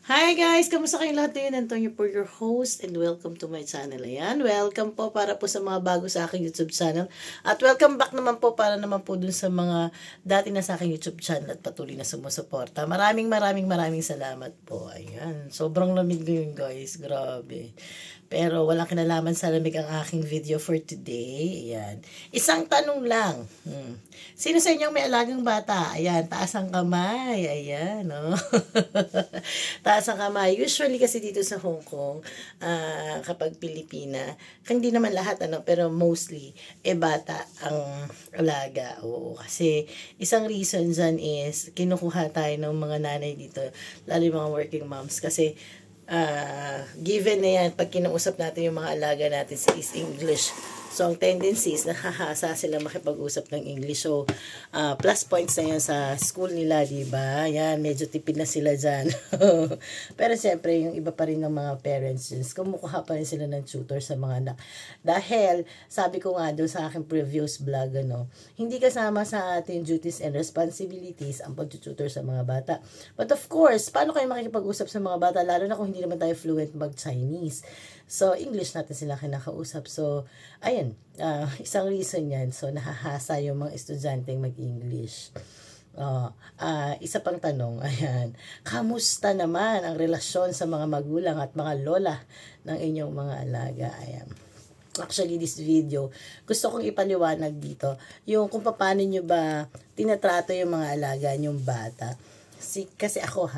Hi guys! Kamusta kayong lahat ngayon? Antonio po your host and welcome to my channel. Ayan, welcome po para po sa mga bago sa aking YouTube channel. At welcome back naman po para naman po dun sa mga dati na sa aking YouTube channel at patuloy na sumusuporta. Maraming salamat po. Ayan, sobrang lamig ngayon guys. Grabe. Pero walang kinalaman sa lamig ang aking video for today. Ayan. Isang tanong lang. Sino sa inyong may alagang bata? Ayan, taas ang kamay. Ayan, no? Taas ang kamay. Usually kasi dito sa Hong Kong, kapag Pilipina, hindi naman lahat, pero mostly, bata ang alaga. Oo, kasi isang reason dyan is, kinukuha tayo ng mga nanay dito, lalo yung mga working moms, kasi given na yan, pag kinausap natin yung mga alaga natin is English. So, ang tendency is nahahasa sila makipag-usap ng English. So, plus points na yan sa school nila, diba? Yan, medyo tipid na sila dyan. Pero siyempre, yung iba pa rin ng mga parents, kumukuha pa rin sila ng tutor sa mga anak. Dahil, sabi ko nga doon sa aking previous vlog, hindi kasama sa ating duties and responsibilities ang pag-tutor sa mga bata. But of course, paano kayo makikipag-usap sa mga bata, lalo na kung hindi naman tayo fluent mag-Chinese? So, English natin sila kinakausap. So, ayan, isang reason yan. So, nahahasa yung mga estudyanteng mag-English. Isa pang tanong, ayan, kamusta naman ang relasyon sa mga magulang at mga lola ng inyong mga alaga? Ayan. Actually, this video, gusto kong ipaliwanag dito yung kung paano nyo ba tinatrato yung mga alaga nyong bata. Kasi ako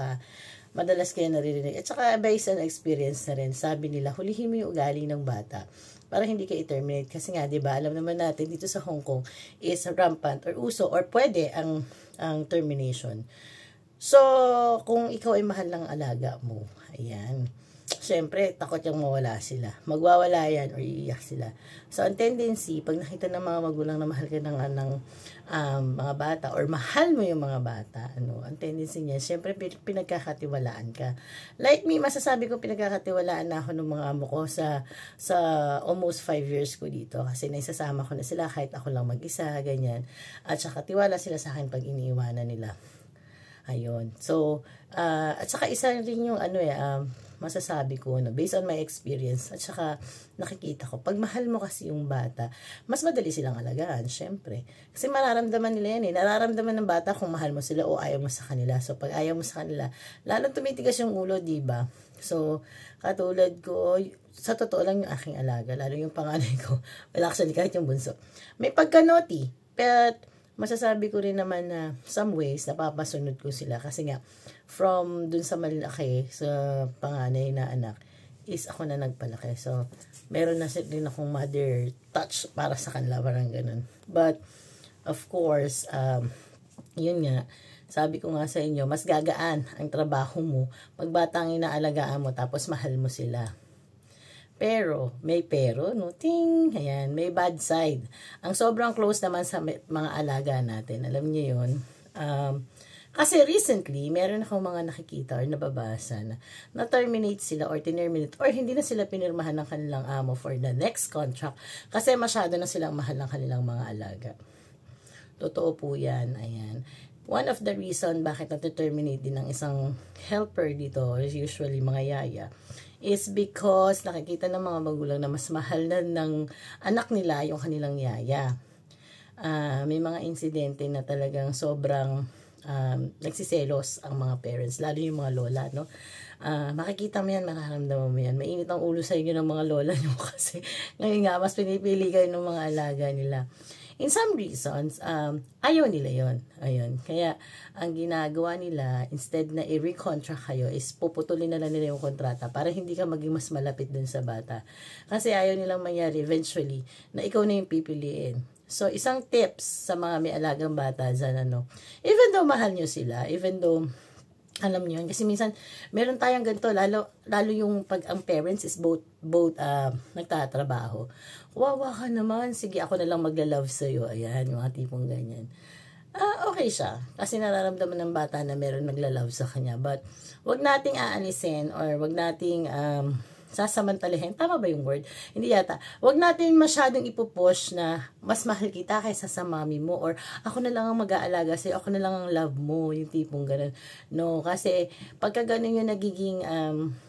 madalas kayo naririnig. At saka based on experience na rin, sabi nila, hulihin mo yung ugali ng bata para hindi ka i-terminate. Kasi nga, di ba, alam naman natin dito sa Hong Kong is rampant or uso or pwede ang termination. So, kung ikaw ay mahal ng alaga mo, ayan, syempre, takot yung mawala sila. Magwawala yan or iiyak sila. So, ang tendency, pag nakita ng mga magulang na mahal ka ng mga bata or mahal mo yung mga bata, ang tendency niya, syempre, pinagkakatiwalaan ka. Like me, masasabi ko, pinagkakatiwalaan na ako ng mga amo ko sa almost 5 years ko dito. Kasi naisasama ko na sila kahit ako lang mag-isa, ganyan. At saka tiwala sila sa akin pag iniiwanan nila. Ayun. So, at saka isa rin yung masasabi ko based on my experience at saka nakikita ko, pag mahal mo kasi yung bata, mas madali silang alagaan, syempre. Kasi mararamdaman nila yan nararamdaman ng bata kung mahal mo sila o ayaw mo sa kanila. So, pag ayaw mo sa kanila, lalong tumitigas yung ulo, diba? So, katulad ko, sa totoo lang yung aking alaga, lalo yung panganay ko, well actually kahit yung bunso, may pagka-naughty, but masasabi ko rin naman na some ways napapasunod ko sila kasi nga from dun sa malaki sa panganay na anak is ako na nagpalaki. So, meron na rin akong mother touch para sa kanila, parang ganun. But, of course, yun nga, sabi ko nga sa inyo, mas gagaan ang trabaho mo magbatang inaalagaan mo tapos mahal mo sila. Pero, may pero, ting, ayan, may bad side. Ang sobrang close naman sa mga alaga natin, alam niyo yun. Kasi recently, meron akong mga nakikita or nababasa na terminate sila or tinerminate or hindi na sila pinirmahan ng kanilang amo for the next contract kasi masyado na silang mahal ng kanilang mga alaga. Totoo po yan, ayan. One of the reason bakit na-terminate din ng isang helper dito, usually mga yaya, is because nakikita ng mga magulang na mas mahal na ng anak nila yung kanilang yaya. May mga insidente na talagang sobrang nagsiselos ang mga parents, lalo yung mga lola, no? Makikita mo yan, mararamdaman mo yan. Mainit ang ulo sa inyo ng mga lola nyo kasi ngayon nga, mas pinipili kayo ng mga alaga nila. In some reasons, ayaw nila yon. Ayun. Kaya, ang ginagawa nila, instead na i-recontract kayo, is puputulin na lang nila yung kontrata para hindi ka maging mas malapit dun sa bata. Kasi ayaw nilang mangyari eventually na ikaw na yung pipiliin. So, isang tips sa mga may alagang bata dyan, even though mahal nyo sila, even though alam niyo yun. Kasi minsan, meron tayong ganito, lalo yung pag ang parents is both nagtatrabaho. Wawa ka naman, sige ako na lang magla-love sa'yo. Ayan, yung mga tipong ganyan. Okay siya. Kasi nararamdaman ng bata na meron nagla-love sa kanya. But, wag nating aalisin or wag nating sasamantalahin. Tama ba yung word? Hindi yata. Huwag natin masyadong ipupush na mas mahal kita kaysa sa mami mo, or ako na lang ang mag-aalaga sa'yo, ako na lang ang love mo, yung tipong ganun. No, kasi pagka ganun yung nagiging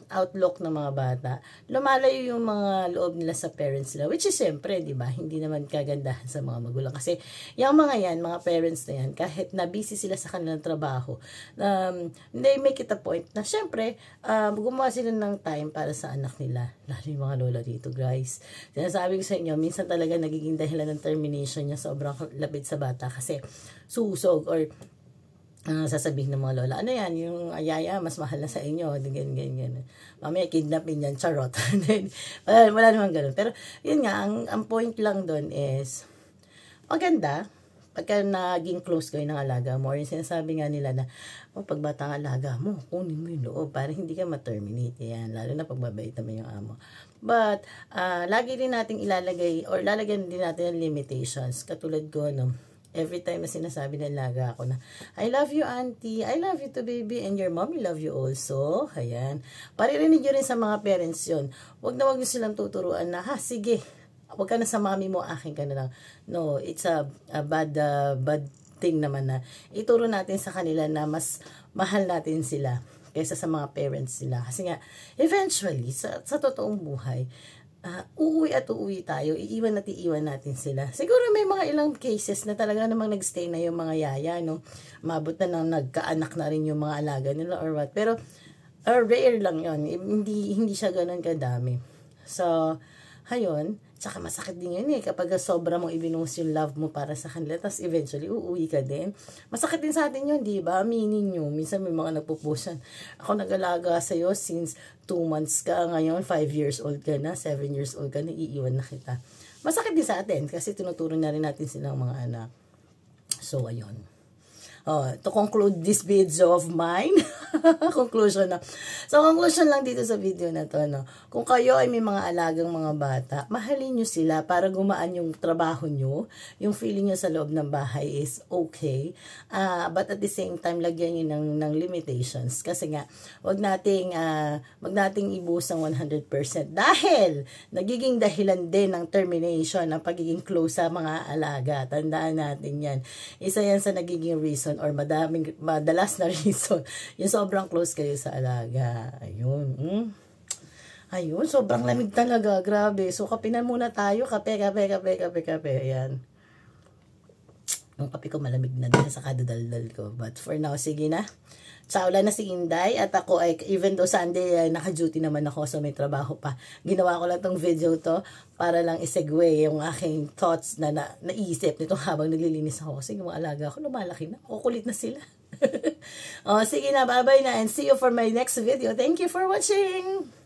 outlook ng mga bata, lumalayo yung mga loob nila sa parents nila, which is siyempre, di ba, hindi naman kagandahan sa mga magulang. Kasi yung mga yan, mga parents na yan, kahit na busy sila sa kanilang trabaho, they make it a point na siyempre, gumawa sila ng time para sa anak nila, lalo yung mga lola dito, guys. Sinasabi ko sa inyo, minsan talaga nagiging dahilan ng termination niya sobrang lapit sa bata kasi susog or sasabihin ng mga lola, ano yan, yung ayaya, mas mahal na sa inyo, ganyan. Mamaya kidnapin yan, charot. wala naman ganun. Pero, yun nga, ang point lang doon is, maganda, pagka naging close kayo ng alaga mo, yung sinasabi nga nila na, pag bata ang alaga mo, kunin mo yung loob, para hindi ka ma-terminate. Yan, lalo na pagbabait naman yung amo. But, lagi din nating ilalagay, or lalagyan din natin ng limitations. Katulad ko, no, every time na sinasabi ng laga ako na, I love you, auntie. I love you too, baby. And your mommy love you also. Ayan. Paririnig nyo rin sa mga parents yun. Huwag na huwag nyo silang tuturuan na, sige, huwag ka na sa mami mo, akin ka na lang. No, it's a bad thing naman na ituro natin sa kanila na mas mahal natin sila kaysa sa mga parents nila. Kasi nga, eventually, sa totoong buhay, uuwi at uuwi tayo, iiwan natin sila. Siguro may mga ilang cases na talaga namang nagstay na yung mga yaya, no? Mabot na nang nagkaanak na rin yung mga alaga nila or what. Pero, rare lang yon. Hindi siya ganun kadami. So, hayon, tsaka masakit din yun kapag sobra mong ibinuhos yung love mo para sa kanila, tapos eventually uuwi ka din. Masakit din sa atin yun, di ba? Aminin nyo. Minsan may mga nagpupusan. Ako nag-alaga sa'yo since 2 months ka, ngayon 5 years old ka na, 7 years old ka na, iiwan na kita. Masakit din sa atin kasi tinuturo na rin natin silang mga anak. So, ayun. To conclude this video of mine, conclusion na. So, conclusion lang dito sa video na to, no? Kung kayo ay may mga alagang mga bata, mahalin nyo sila para gumaan yung trabaho nyo, yung feeling nyo sa loob ng bahay is okay. But at the same time, lagyan nyo ng limitations. Kasi nga, wag nating ibusang 100% dahil nagiging dahilan din ng termination, ng pagiging close sa mga alaga. Tandaan natin yan. Isa yan sa nagiging reason or madalas na reason, yung sobrang close kayo sa alaga. Ayun. Ayun, sobrang lamig talaga. Grabe. So, kapinan muna tayo. Kape. Ayan. Yung kape ko malamig na din sa kadadaldal ko. But for now, sige na. Wala na si Inday at ako ay, even though Sunday, naka-duty naman ako, so may trabaho pa. Ginawa ko lang tong video to para lang isegue yung aking thoughts na naisip nito habang naglilinis ako. Kasi yung mga alaga ako, lumalaki na. Kukulit na sila. Sige na, bye-bye na and see you for my next video. Thank you for watching!